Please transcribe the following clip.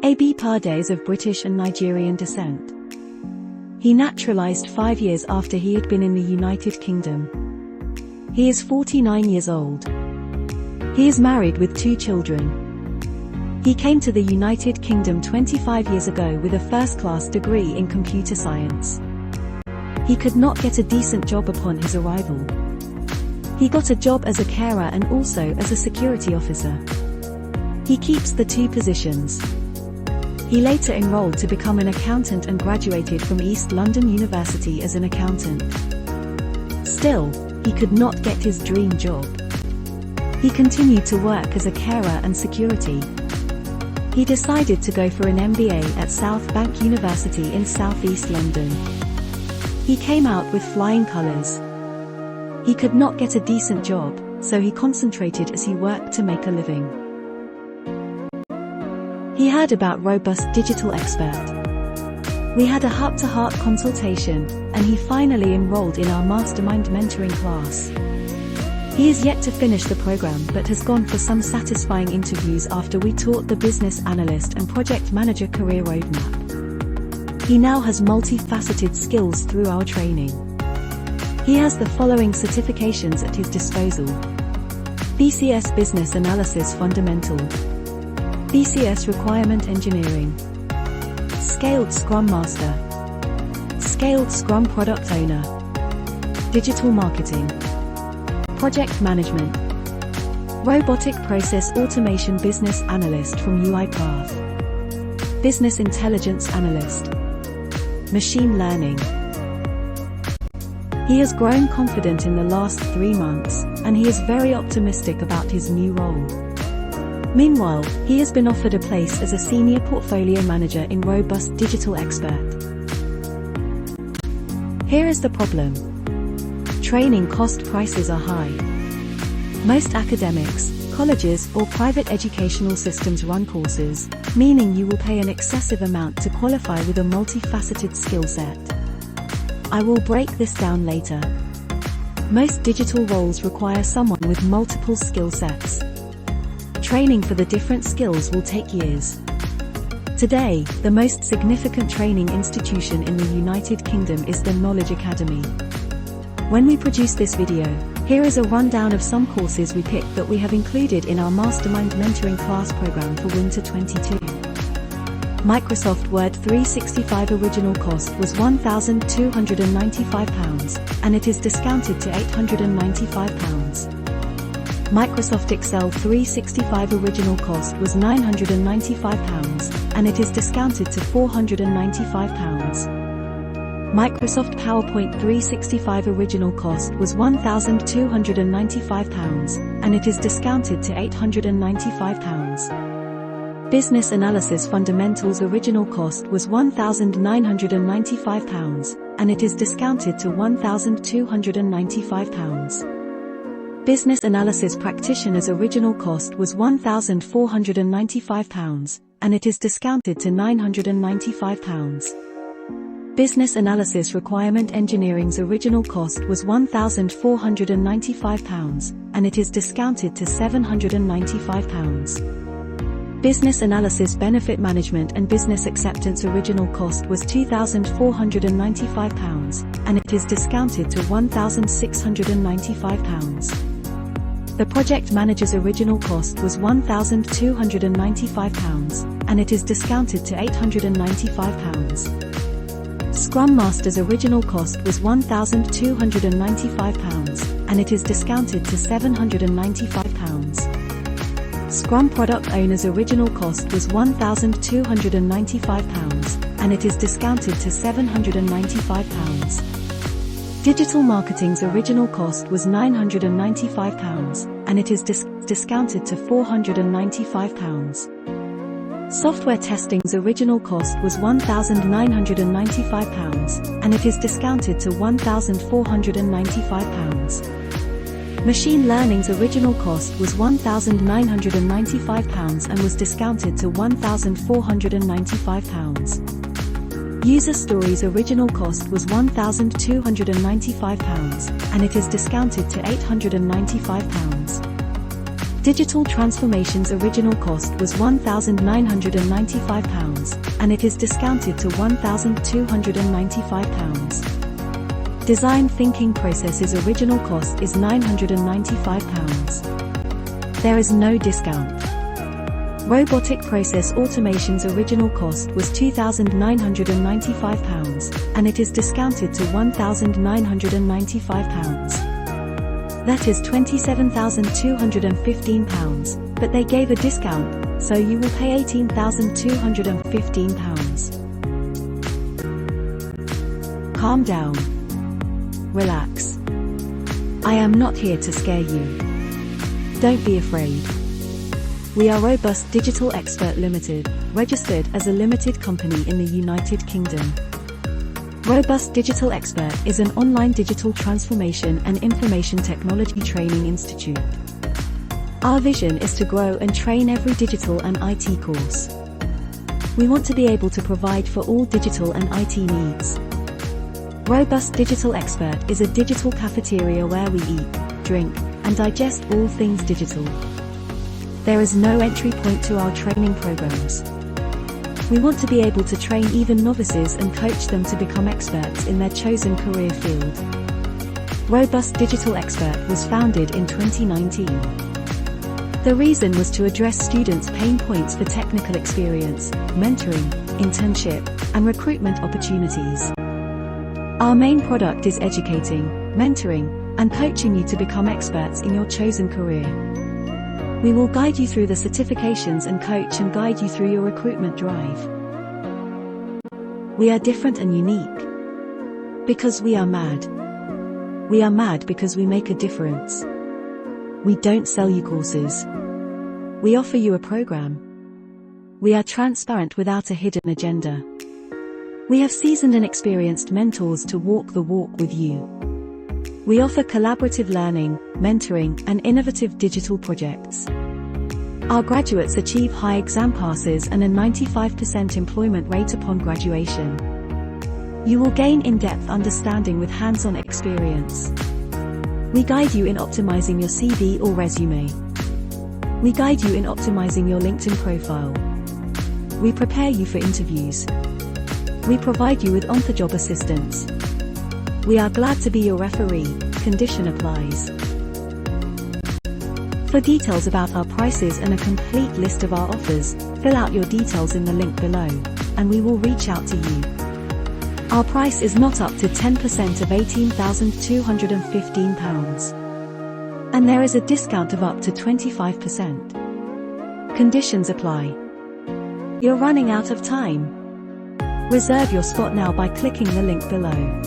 Ebipade is of British and Nigerian descent. He naturalized 5 years after he had been in the United Kingdom. He is 49 years old. He is married with 2 children. He came to the United Kingdom 25 years ago with a first-class degree in computer science. He could not get a decent job upon his arrival. He got a job as a carer and also as a security officer. He keeps the 2 positions. He later enrolled to become an accountant and graduated from East London University as an accountant. Still, he could not get his dream job. He continued to work as a carer and security. He decided to go for an MBA at South Bank University in Southeast London. He came out with flying colours. He could not get a decent job, so he concentrated as he worked to make a living. He heard about Robust Digital Expert. We had a heart-to-heart consultation, and he finally enrolled in our mastermind mentoring class. He is yet to finish the program but has gone for some satisfying interviews after we taught the business analyst and project manager career roadmap. He now has multifaceted skills through our training. He has the following certifications at his disposal: BCS Business Analysis Fundamental, BCS Requirement Engineering, Scaled Scrum Master, Scaled Scrum Product Owner, Digital Marketing, Project Management, Robotic Process Automation Business Analyst from UiPath, Business Intelligence Analyst, Machine Learning. He has grown confident in the last 3 months, and he is very optimistic about his new role. Meanwhile, he has been offered a place as a senior portfolio manager in Robust Digital Expert. Here is the problem. Training cost prices are high. Most academics, colleges or private educational systems run courses, meaning you will pay an excessive amount to qualify with a multifaceted skill set. I will break this down later. Most digital roles require someone with multiple skill sets. Training for the different skills will take years. Today, the most significant training institution in the United Kingdom is the Knowledge Academy. When we produce this video, here is a rundown of some courses we picked that we have included in our Mastermind Mentoring class program for Winter 22. Microsoft Word 365 original cost was £1,295, and it is discounted to £895. Microsoft Excel 365 original cost was £995, and it is discounted to £495. Microsoft PowerPoint 365 original cost was £1,295, and it is discounted to £895. Business Analysis Fundamentals original cost was £1,995, and it is discounted to £1,295. Business Analysis Practitioners original cost was £1,495, and it is discounted to £995. Business Analysis Requirement Engineering's original cost was £1,495, and it is discounted to £795. Business Analysis Benefit Management and Business Acceptance original cost was £2,495, and it is discounted to £1,695. The Project Manager's original cost was £1,295, and it is discounted to £895. Scrum Master's original cost was £1,295, and it is discounted to £795. Scrum Product Owner's original cost was £1,295, and it is discounted to £795. Digital Marketing's original cost was £995, and it is discounted to £495. Software Testing's original cost was £1,995, and it is discounted to £1,495. Machine Learning's original cost was £1,995 and was discounted to £1,495. User Stories original cost was £1,295, and it is discounted to £895. Digital Transformation's original cost was £1,995, and it is discounted to £1,295. Design Thinking Process's original cost is £995. There is no discount. Robotic Process Automation's original cost was £2,995, and it is discounted to £1,995. That is £27,215, but they gave a discount, so you will pay £18,215. Calm down. Relax. I am not here to scare you. Don't be afraid. We are Robust Digital Expert Limited, registered as a limited company in the United Kingdom. Robust Digital Expert is an online digital transformation and information technology training institute. Our vision is to grow and train every digital and IT course. We want to be able to provide for all digital and IT needs. Robust Digital Expert is a digital cafeteria where we eat, drink, and digest all things digital. There is no entry point to our training programs. We want to be able to train even novices and coach them to become experts in their chosen career field. Robust Digital Expert was founded in 2019. The reason was to address students' pain points for technical experience, mentoring, internship, and recruitment opportunities. Our main product is educating, mentoring, and coaching you to become experts in your chosen career. We will guide you through the certifications and coach and guide you through your recruitment drive. We are different and unique. Because we are mad. We are mad because we make a difference. We don't sell you courses. We offer you a program. We are transparent without a hidden agenda. We have seasoned and experienced mentors to walk the walk with you. We offer collaborative learning, mentoring, and innovative digital projects. Our graduates achieve high exam passes and a 95% employment rate upon graduation. You will gain in-depth understanding with hands-on experience. We guide you in optimizing your CV or resume. We guide you in optimizing your LinkedIn profile. We prepare you for interviews. We provide you with on-the-job assistance. We are glad to be your referee. Condition applies. For details about our prices and a complete list of our offers, fill out your details in the link below, and we will reach out to you. Our price is not up to 10% of £18,215. And there is a discount of up to 25%. Conditions apply. You're running out of time. Reserve your spot now by clicking the link below.